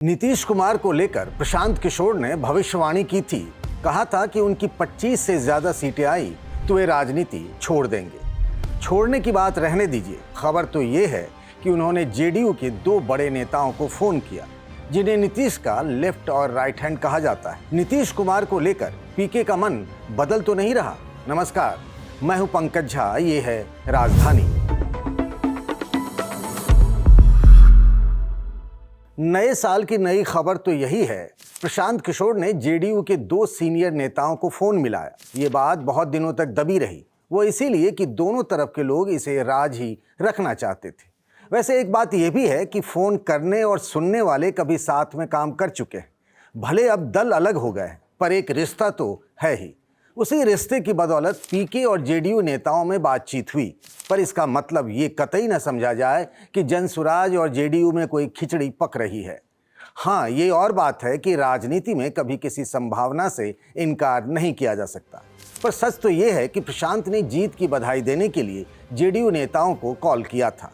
नीतीश कुमार को लेकर प्रशांत किशोर ने भविष्यवाणी की थी। कहा था कि उनकी 25 से ज्यादा सीटें आई तो वे राजनीति छोड़ देंगे। छोड़ने की बात रहने दीजिए, खबर तो ये है कि उन्होंने जेडीयू के 2 बड़े नेताओं को फोन किया जिन्हें नीतीश का लेफ्ट और राइट हैंड कहा जाता है। नीतीश कुमार को लेकर पीके का मन बदल तो नहीं रहा। नमस्कार, मैं हूं पंकज झा, ये है राजधानी। नए साल की नई खबर तो यही है, प्रशांत किशोर ने जेडीयू के 2 सीनियर नेताओं को फोन मिलाया। ये बात बहुत दिनों तक दबी रही, वो इसीलिए कि दोनों तरफ के लोग इसे राज ही रखना चाहते थे। वैसे एक बात यह भी है कि फोन करने और सुनने वाले कभी साथ में काम कर चुके हैं। भले अब दल अलग हो गए पर एक रिश्ता तो है ही। उसी रिश्ते की बदौलत पीके और जेडीयू नेताओं में बातचीत हुई, पर इसका मतलब ये कतई न समझा जाए कि जनसुराज और जेडीयू में कोई खिचड़ी पक रही है। हाँ, ये और बात है कि राजनीति में कभी किसी संभावना से इनकार नहीं किया जा सकता। पर सच तो ये है कि प्रशांत ने जीत की बधाई देने के लिए जेडीयू नेताओं को कॉल किया था।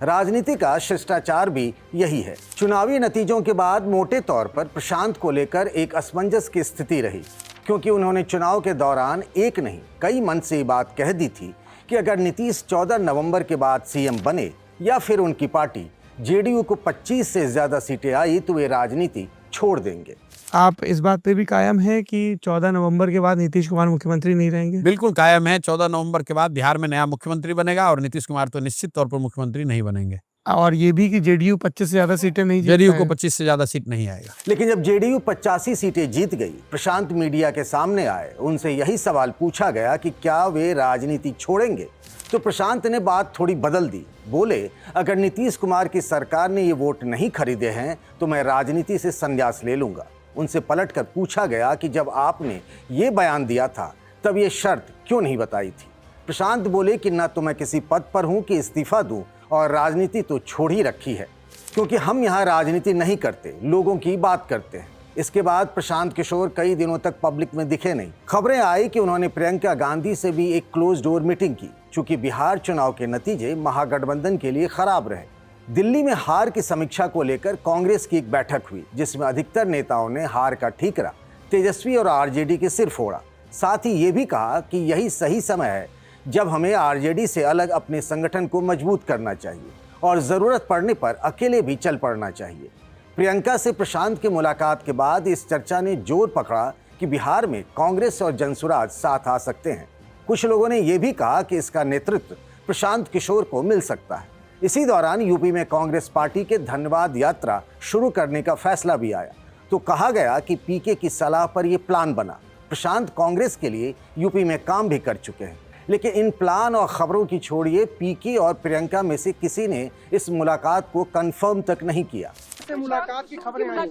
राजनीति का शिष्टाचार भी यही है। चुनावी नतीजों के बाद मोटे तौर पर प्रशांत को लेकर एक असमंजस की स्थिति रही, क्योंकि उन्होंने चुनाव के दौरान एक नहीं कई मन से ये बात कह दी थी कि अगर नीतीश 14 नवंबर के बाद सीएम बने या फिर उनकी पार्टी जेडीयू को 25 से ज्यादा सीटें आई तो वे राजनीति छोड़ देंगे। आप इस बात पे भी कायम है कि 14 नवंबर के बाद नीतीश कुमार मुख्यमंत्री नहीं रहेंगे? बिल्कुल कायम है। 14 नवंबर के बाद बिहार में नया मुख्यमंत्री बनेगा और नीतीश कुमार तो निश्चित तौर पर मुख्यमंत्री नहीं बनेंगे। और ये भी कि जेडीयू 25 से ज्यादा सीटें नहीं जीत जेडीयू पाए। को 25 से ज्यादा सीट नहीं आएगा। लेकिन जब जेडीयू 85 सीटें जीत गई, प्रशांत मीडिया के सामने आए, उनसे यही सवाल पूछा गया कि क्या वे राजनीति छोड़ेंगे, तो प्रशांत ने बात थोड़ी बदल दी। बोले, अगर नीतीश कुमार की सरकार ने ये वोट नहीं खरीदे हैं तो मैं राजनीति से संन्यास ले लूंगा। उनसे पलटकर पूछा गया कि जब आपने ये बयान दिया था तब ये शर्त क्यों नहीं बताई थी। प्रशांत बोले कि ना तो मैं किसी पद पर हूं कि इस्तीफा दूं और राजनीति तो छोड़ ही रखी है, क्योंकि हम यहाँ राजनीति नहीं करते, लोगों की बात करते हैं। इसके बाद प्रशांत किशोर कई दिनों तक पब्लिक में दिखे नहीं। खबरें आई कि उन्होंने प्रियंका गांधी से भी एक क्लोज डोर मीटिंग की, चूंकि बिहार चुनाव के नतीजे महागठबंधन के लिए खराब रहे। दिल्ली में हार की समीक्षा को लेकर कांग्रेस की एक बैठक हुई, जिसमें अधिकतर नेताओं ने हार का ठीकरा तेजस्वी और आरजेडी के सिर फोड़ा। साथ ही ये भी कहा कि यही सही समय है जब हमें आरजेडी से अलग अपने संगठन को मजबूत करना चाहिए और ज़रूरत पड़ने पर अकेले भी चल पड़ना चाहिए। प्रियंका से प्रशांत की मुलाकात के बाद इस चर्चा ने जोर पकड़ा कि बिहार में कांग्रेस और जनसुराज साथ आ सकते हैं। कुछ लोगों ने यह भी कहा कि इसका नेतृत्व प्रशांत किशोर को मिल सकता है। इसी दौरान यूपी में कांग्रेस पार्टी के धन्यवाद यात्रा शुरू करने का फैसला भी आया, तो कहा गया कि पीके की सलाह पर यह प्लान बना। प्रशांत कांग्रेस के लिए यूपी में काम भी कर चुके हैं, लेकिन इन प्लान और खबरों की छोड़िए, पीके और प्रियंका में से किसी ने इस मुलाकात को कंफर्म तक नहीं किया। मुलाकात की खबर आ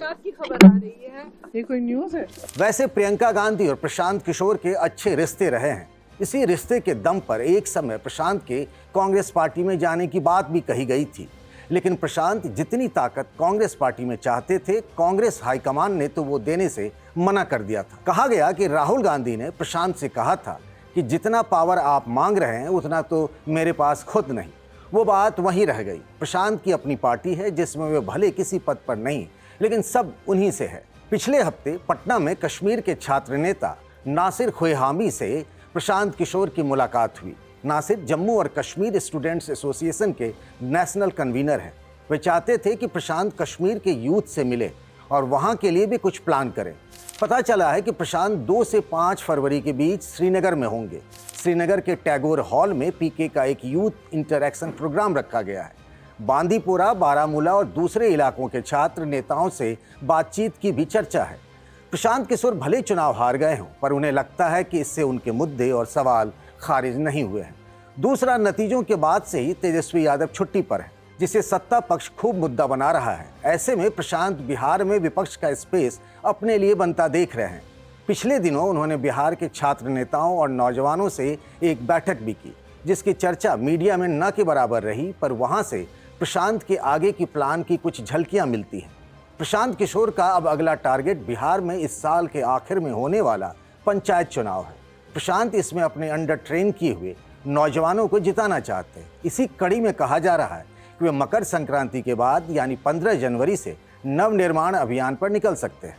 रही है, ये कोई न्यूज़ है? वैसे प्रियंका गांधी और प्रशांत किशोर के अच्छे रिश्ते रहे हैं। इसी रिश्ते के दम पर एक समय प्रशांत के कांग्रेस पार्टी में जाने की बात भी कही गई थी, लेकिन प्रशांत जितनी ताकत कांग्रेस पार्टी में चाहते थे, कांग्रेस हाईकमान ने तो वो देने से मना कर दिया था। कहा गया कि राहुल गांधी ने प्रशांत से कहा था कि जितना पावर आप मांग रहे हैं उतना तो मेरे पास खुद नहीं। वो बात वहीं रह गई। प्रशांत की अपनी पार्टी है जिसमें वे भले किसी पद पर नहीं, लेकिन सब उन्हीं से है। पिछले हफ्ते पटना में कश्मीर के छात्र नेता नासिर खुएहामी से प्रशांत किशोर की मुलाकात हुई। नासिर जम्मू और कश्मीर स्टूडेंट्स एसोसिएशन के नेशनल कन्वीनर हैं। वे चाहते थे कि प्रशांत कश्मीर के यूथ से मिले और वहां के लिए भी कुछ प्लान करें। पता चला है कि प्रशांत 2 से 5 फरवरी के बीच श्रीनगर में होंगे। श्रीनगर के टैगोर हॉल में पीके का एक यूथ इंटरैक्शन प्रोग्राम रखा गया है। बांदीपोरा, बारामूला और दूसरे इलाकों के छात्र नेताओं से बातचीत की भी चर्चा है। प्रशांत किशोर भले चुनाव हार गए हों, पर उन्हें लगता है कि इससे उनके मुद्दे और सवाल खारिज नहीं हुए हैं। दूसरा, नतीजों के बाद से ही तेजस्वी यादव छुट्टी पर है, जिसे सत्ता पक्ष खूब मुद्दा बना रहा है। ऐसे में प्रशांत बिहार में विपक्ष का स्पेस अपने लिए बनता देख रहे हैं। पिछले दिनों उन्होंने बिहार के छात्र नेताओं और नौजवानों से एक बैठक भी की, जिसकी चर्चा मीडिया में न के बराबर रही, पर वहां से प्रशांत के आगे की प्लान की कुछ झलकियां मिलती हैं। प्रशांत किशोर का अब अगला टारगेट बिहार में इस साल के आखिर में होने वाला पंचायत चुनाव है। प्रशांत इसमें अपने अंडर ट्रेन किए हुए नौजवानों को जिताना चाहते हैं। इसी कड़ी में कहा जा रहा है कि वे मकर संक्रांति के बाद यानी 15 जनवरी से नवनिर्माण अभियान पर निकल सकते हैं।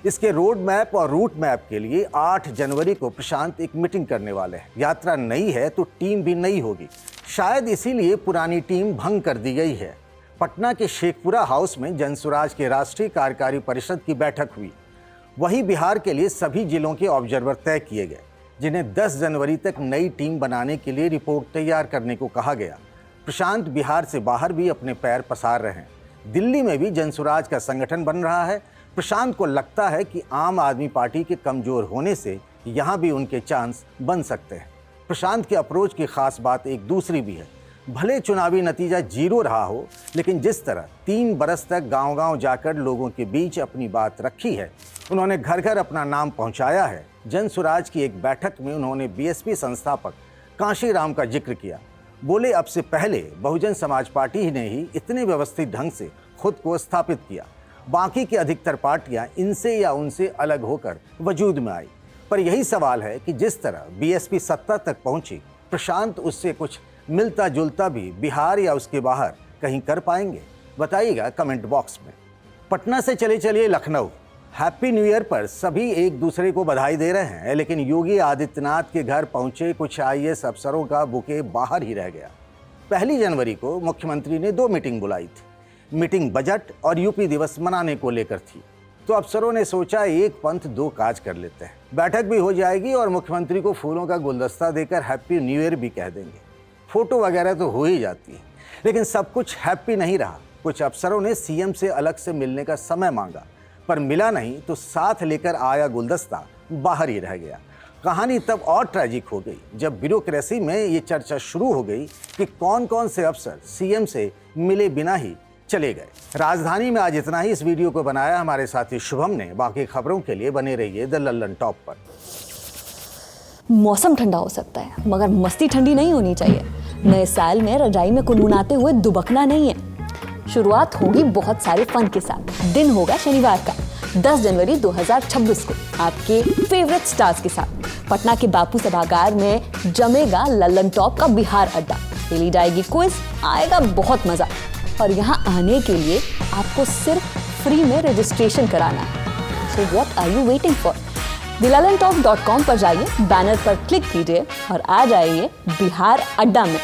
इसके रोड मैप और रूट मैप के लिए 8 जनवरी को प्रशांत एक मीटिंग करने वाले हैं। यात्रा नई है तो टीम भी नई होगी, शायद इसीलिए पुरानी टीम भंग कर दी गई है। पटना के शेखपुरा हाउस में जनसुराज के राष्ट्रीय कार्यकारी परिषद की बैठक हुई। वहीं बिहार के लिए सभी जिलों के ऑब्जर्वर तय किए गए, जिन्हें 10 जनवरी तक नई टीम बनाने के लिए रिपोर्ट तैयार करने को कहा गया। प्रशांत बिहार से बाहर भी अपने पैर पसार रहे हैं। दिल्ली में भी जनसुराज का संगठन बन रहा है। प्रशांत को लगता है कि आम आदमी पार्टी के कमजोर होने से यहाँ भी उनके चांस बन सकते हैं। प्रशांत के अप्रोच की खास बात एक दूसरी भी है। भले चुनावी नतीजा 0 रहा हो, लेकिन जिस तरह 3 बरस तक गांव-गांव जाकर लोगों के बीच अपनी बात रखी है, उन्होंने घर घर अपना नाम पहुंचाया है। जनसुराज की एक बैठक में उन्होंने बीएसपी संस्थापक कांशीराम का जिक्र किया। बोले, अब से पहले बहुजन समाज पार्टी ने ही इतने व्यवस्थित ढंग से खुद को स्थापित किया। बाकी की अधिकतर पार्टियां इनसे या उनसे अलग होकर वजूद में आई। पर यही सवाल है कि जिस तरह बीएसपी सत्ता तक पहुंची, प्रशांत उससे कुछ मिलता जुलता भी बिहार या उसके बाहर कहीं कर पाएंगे? बताइएगा कमेंट बॉक्स में। पटना से चलिए लखनऊ। हैप्पी न्यू ईयर पर सभी एक दूसरे को बधाई दे रहे हैं, लेकिन योगी आदित्यनाथ के घर पहुंचे कुछ आईएएस अफसरों का बुके बाहर ही रह गया। 1 जनवरी को मुख्यमंत्री ने 2 मीटिंग बुलाई थी। मीटिंग बजट और यूपी दिवस मनाने को लेकर थी, तो अफसरों ने सोचा एक पंथ 2 काज कर लेते हैं। बैठक भी हो जाएगी और मुख्यमंत्री को फूलों का गुलदस्ता देकर हैप्पी न्यू ईयर भी कह देंगे। फोटो वगैरह तो हो ही जाती है, लेकिन सब कुछ हैप्पी नहीं रहा। कुछ अफसरों ने सीएम से अलग से मिलने का समय मांगा, पर मिला नहीं तो साथ लेकर आया गुलदस्ता बाहर ही रह गया। कहानी तब और ट्रैजिक हो गई जब ब्यूरोक्रेसी में ये चर्चा शुरू हो गई कि कौन कौन से अफसर सीएम से मिले बिना ही चले गए। राजधानी में आज इतना ही। इस वीडियो को बनाया हमारे साथी शुभम ने। बाकी खबरों के लिए बने रहिए द लल्लन टॉप पर। मौसम ठंडा हो सकता है, मगर मस्ती ठंडी नहीं होनी चाहिए। नए साल में रजाई में कुनकुनाते हुए दुबकना नहीं है। शुरुआत होगी बहुत सारे फन के साथ। दिन होगा शनिवार का 10 जनवरी 2026 को आपके फेवरेट स्टार्स के साथ। पटना के बापू सभागार में जमेगा लल्लन टॉप का बिहार अड्डा। खेली जाएगी क्विज, आएगा बहुत मजा। और यहाँ आने के लिए आपको सिर्फ फ्री में रजिस्ट्रेशन कराना है। So what are you waiting for? thelallantalk.com पर जाइए, बैनर पर क्लिक कीजिए और आ जाइए बिहार अड्डा में।